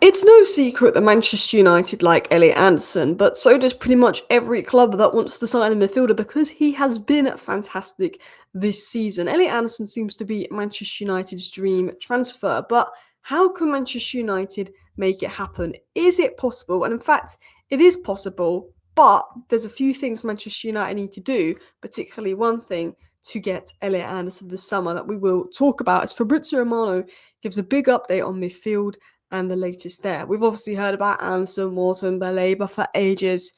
It's no secret that Manchester United like Elliot Anderson, but so does pretty much every club that wants to sign a midfielder because he has been fantastic this season. Elliot Anderson seems to be Manchester United's dream transfer, but how can Manchester United make it happen? Is it possible? And in fact, it is possible, but there's a few things Manchester United need to do, particularly one thing to get Elliot Anderson this summer that we will talk about as Fabrizio Romano gives a big update on midfield and the latest there. We've obviously heard about Anderson, Morton, Baleba for ages,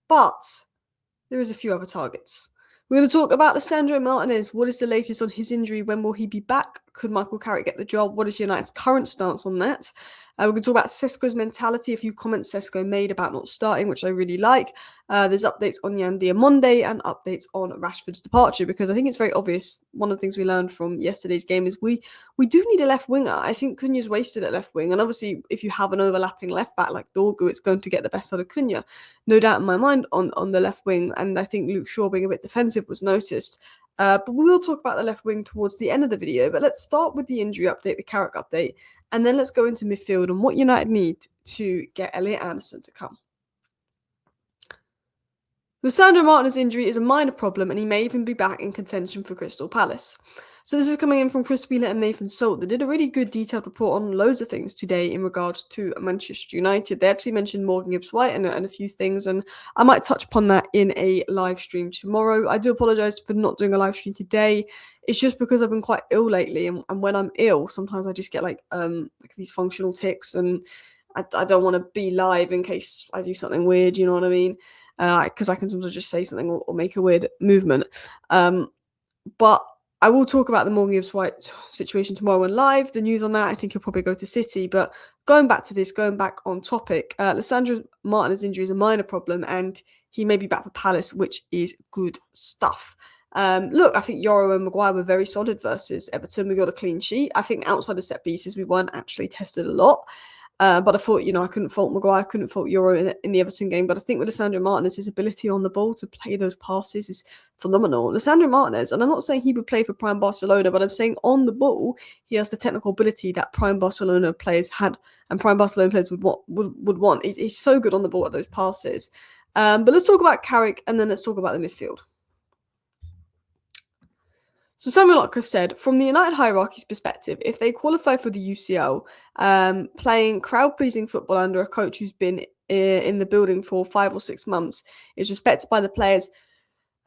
but there is a few other targets. We're going to talk about Lisandro Martinez. What is the latest on his injury? When will he be back? Could Michael Carrick get the job? What is United's current stance on that? We're going to talk about Cesco's mentality, a few comments Cesco made about not starting, which I really like. There's updates on Yan Diomande and updates on Rashford's departure, because I think it's very obvious. One of the things we learned from yesterday's game is we do need a left winger. I think Cunha's wasted at left wing, and obviously if you have an overlapping left back like Dorgu, it's going to get the best out of Cunha. No doubt in my mind on the left wing, and I think Luke Shaw being a bit defensive was noticed. But we will talk about the left wing towards the end of the video. But let's start with the injury update, the Carrick update, and then let's go into midfield and what United need to get Elliot Anderson to come. Lisandro Martinez's injury is a minor problem, and he may even be back in contention for Crystal Palace. So this is coming in from Chris Wheeler and Nathan Salt. They did a really good detailed report on loads of things today in regards to Manchester United. They actually mentioned Morgan Gibbs-White and a few things, and I might touch upon that in a live stream tomorrow. I do apologise for not doing a live stream today. It's just because I've been quite ill lately, and when I'm ill, sometimes I just get like these functional tics, and I don't want to be live in case I do something weird, you know what I mean? Because I can sometimes just say something or make a weird movement. But I will talk about the Morgan Gibbs-White situation tomorrow on live. The news on that, I think he'll probably go to City. But going back on topic, Lisandro Martinez's injury is a minor problem, and he may be back for Palace, which is good stuff. Look, I think Yoro and Maguire were very solid versus Everton. We got a clean sheet. I think outside of set pieces, we weren't actually tested a lot. But I thought, I couldn't fault Maguire, couldn't fault Euro in the Everton game. But I think with Lisandro Martinez, his ability on the ball to play those passes is phenomenal. Lisandro Martinez, and I'm not saying he would play for prime Barcelona, but I'm saying on the ball, he has the technical ability that prime Barcelona players had, and prime Barcelona players would want. He's so good on the ball at those passes. But let's talk about Carrick, and then let's talk about the midfield. So Samuel Lotka said, from the United hierarchy's perspective, if they qualify for the UCL, playing crowd-pleasing football under a coach who's been in the building for 5 or 6 months, is respected by the players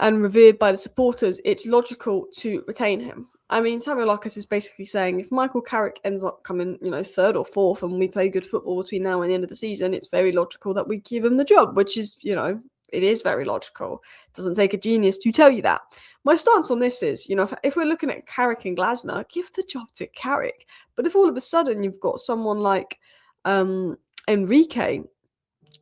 and revered by the supporters, it's logical to retain him. I mean, Samuel Lotka is basically saying if Michael Carrick ends up coming, 3rd or 4th and we play good football between now and the end of the season, it's very logical that we give him the job, which is, it is very logical. It doesn't take a genius to tell you that. My stance on this is, if we're looking at Carrick and Glasner, give the job to Carrick. But if all of a sudden you've got someone like Enrique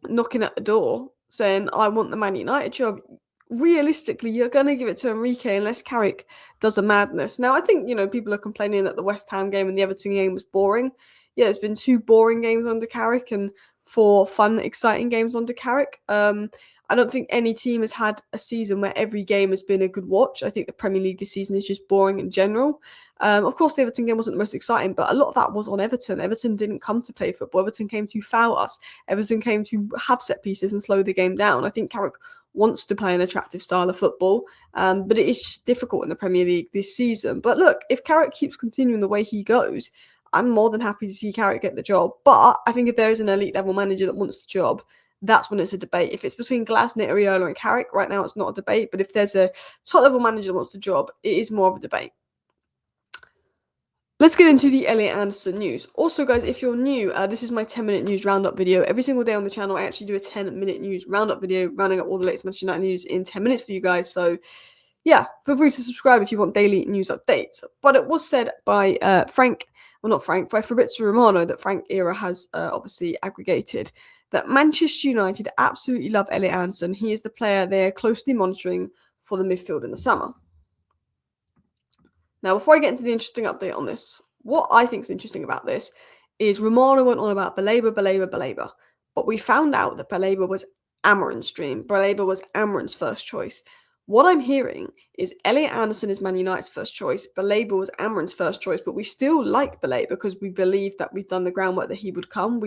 knocking at the door saying, I want the Man United job, realistically, you're going to give it to Enrique unless Carrick does a madness. Now, I think, people are complaining that the West Ham game and the Everton game was boring. Yeah, there's been 2 boring games under Carrick and 4 fun, exciting games under Carrick. I don't think any team has had a season where every game has been a good watch. I think the Premier League this season is just boring in general. Of course, the Everton game wasn't the most exciting, but a lot of that was on Everton. Everton didn't come to play football. Everton came to foul us. Everton came to have set pieces and slow the game down. I think Carrick wants to play an attractive style of football, but it is just difficult in the Premier League this season. But look, if Carrick keeps continuing the way he goes, I'm more than happy to see Carrick get the job. But I think if there is an elite level manager that wants the job, that's when it's a debate. If it's between Glasner, Areola and Carrick, right now it's not a debate. But if there's a top level manager that wants the job, it is more of a debate. Let's get into the Elliot Anderson news. Also, guys, if you're new, this is my 10-minute news roundup video. Every single day on the channel, I actually do a 10-minute news roundup video, rounding up all the latest Manchester United news in 10 minutes for you guys. So, yeah, feel free to subscribe if you want daily news updates. But it was said by by Fabrizio Romano that Frank Era has obviously aggregated that Manchester United absolutely love Elliot Anderson. He is the player they are closely monitoring for the midfield in the summer. Now, before I get into the interesting update on this, what I think is interesting about this is Romano went on about Baleba, but we found out that Baleba was Amorim's dream. Baleba was Amorim's first choice. What I'm hearing is Elliot Anderson is Man United's first choice. Baleba was Amorim's first choice, but we still like Baleba because we believe that we've done the groundwork that he would come.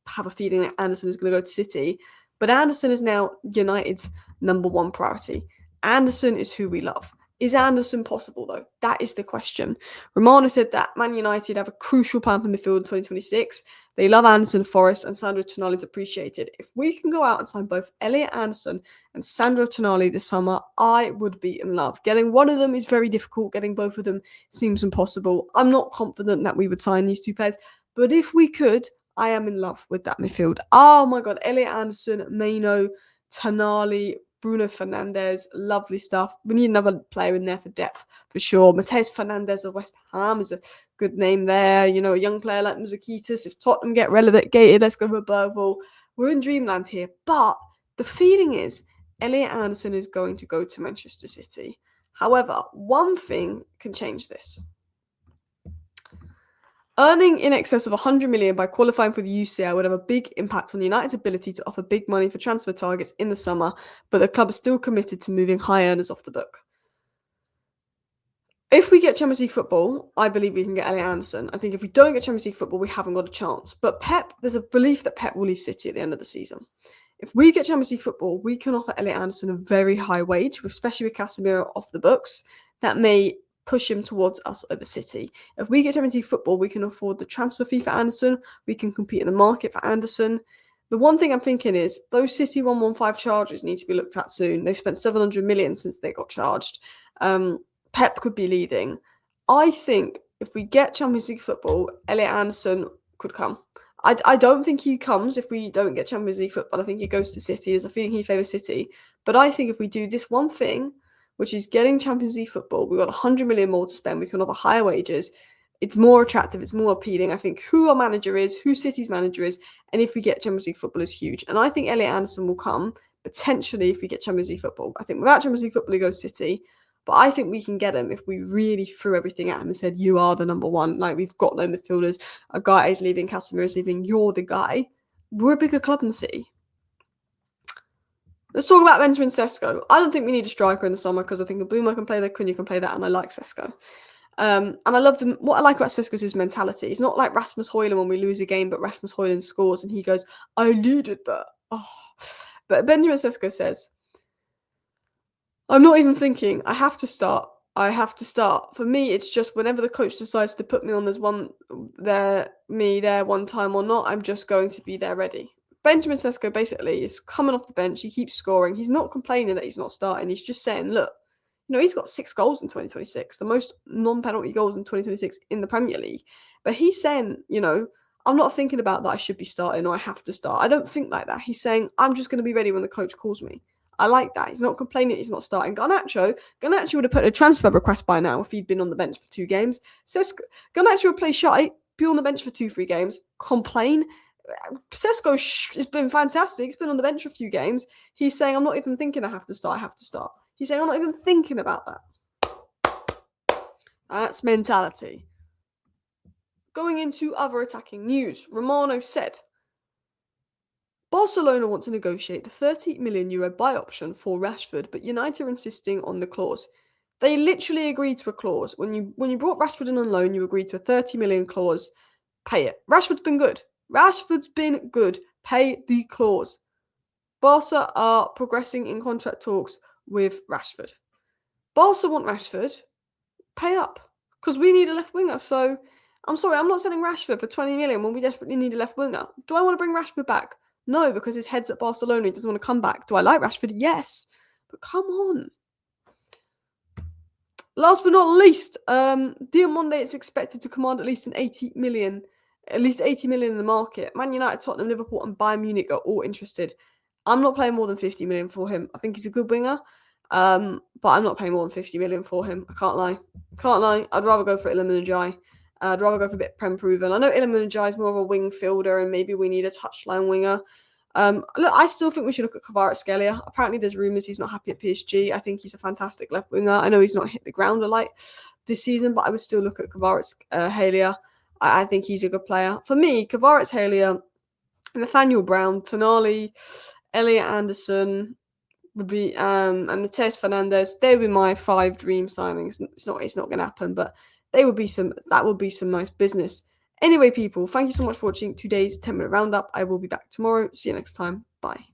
have a feeling that Anderson is going to go to City. But Anderson is now United's number one priority. Anderson is who we love. Is Anderson possible, though? That is the question. Romano said that Man United have a crucial plan for midfield in 2026. They love Anderson, Forrest, and Sandro Tonali is appreciated. If we can go out and sign both Elliot Anderson and Sandro Tonali this summer, I would be in love. Getting one of them is very difficult. Getting both of them seems impossible. I'm not confident that we would sign these two players, but if we could, I am in love with that midfield. Oh my God, Elliot Anderson, Maino, Tonali, Bruno Fernandes, lovely stuff. We need another player in there for depth, for sure. Mateus Fernandes of West Ham is a good name there. You know, a young player like Muzakitis. If Tottenham get relegated, let's go with Bergvall. We're in dreamland here. But the feeling is Elliot Anderson is going to go to Manchester City. However, one thing can change this. Earning in excess of 100 million by qualifying for the UCL would have a big impact on United's ability to offer big money for transfer targets in the summer, but the club is still committed to moving high earners off the book. If we get Champions League football, I believe we can get Elliot Anderson. I think if we don't get Champions League football, we haven't got a chance. But Pep, there's a belief that Pep will leave City at the end of the season. If we get Champions League football, we can offer Elliot Anderson a very high wage, especially with Casemiro off the books. That may push him towards us over City. If we get Champions League football, we can afford the transfer fee for Anderson. We can compete in the market for Anderson. The one thing I'm thinking is those City 115 charges need to be looked at soon. They've spent 700 million since they got charged. Pep could be leading. I think if we get Champions League football, Elliot Anderson could come. I don't think he comes if we don't get Champions League football. I think he goes to City. There's a feeling he favours City. But I think if we do this one thing, which is getting Champions League football, we've got 100 million more to spend. We can offer higher wages. It's more attractive. It's more appealing. I think who our manager is, who City's manager is, and if we get Champions League football is huge. And I think Elliot Anderson will come, potentially, if we get Champions League football. I think without Champions League football, he goes City. But I think we can get him if we really threw everything at him and said, you are the number one. Like, we've got no midfielders. A guy is leaving, Casemiro is leaving. You're the guy. We're a bigger club than City. Let's talk about Benjamin Cesco. I don't think we need a striker in the summer because I think Abuma can play that, Cunha can play that, and I like Cesco. And I love them. What I like about Cesco is his mentality. He's not like Rasmus Højlund when we lose a game, but Rasmus Højlund scores and he goes, I needed that. Oh. But Benjamin Cesco says, I'm not even thinking, I have to start. I have to start. For me, it's just whenever the coach decides to put me on, there's one there one time or not, I'm just going to be there ready. Benjamin Cesco basically is coming off the bench. He keeps scoring. He's not complaining that he's not starting. He's just saying, look, you know, he's got 6 goals in 2026, the most non-penalty goals in 2026 in the Premier League. But he's saying, you know, I'm not thinking about that I should be starting or I have to start. I don't think like that. He's saying, I'm just going to be ready when the coach calls me. I like that. He's not complaining he's not starting. Garnacho would have put a transfer request by now if he'd been on the bench for 2 games. Garnacho would play shy, be on the bench for 2-3 games, complain. Cesco has been fantastic. He's been on the bench for a few games. He's saying, I'm not even thinking I have to start. He's saying, I'm not even thinking about that. That's mentality. Going into other attacking news, Romano said, Barcelona want to negotiate the €30 million buy option for Rashford, but United are insisting on the clause. They literally agreed to a clause. When you brought Rashford in on loan, you agreed to a 30 million clause. Pay it. Rashford's been good. Pay the clause. Barca are progressing in contract talks with Rashford. Barca want Rashford. Pay up. Because we need a left winger. So, I'm sorry, I'm not selling Rashford for 20 million when we desperately need a left winger. Do I want to bring Rashford back? No, because his head's at Barcelona. He doesn't want to come back. Do I like Rashford? Yes. But come on. Last but not least, Diomande is expected to command at least 80 million in the market. Man United, Tottenham, Liverpool and Bayern Munich are all interested. I'm not paying more than 50 million for him. I think he's a good winger, but I'm not paying more than 50 million for him. I can't lie. I'd rather go for Iliman Ndiaye. I'd rather go for a bit Prem proven. I know Iliman Ndiaye is more of a wing fielder and maybe we need a touchline winger. Look, I still think we should look at Kvaratskhelia. Apparently there's rumours he's not happy at PSG. I think he's a fantastic left winger. I know he's not hit the ground a lot this season, but I would still look at Kvaratskhelia. I think he's a good player. For me, Kvaratskhelia, Nathaniel Brown, Tonali, Elliot Anderson would be and Mateus Fernandes. They would be my 5 dream signings. It's not going to happen, but that would be some nice business. Anyway, people, thank you so much for watching today's 10-minute roundup. I will be back tomorrow. See you next time. Bye.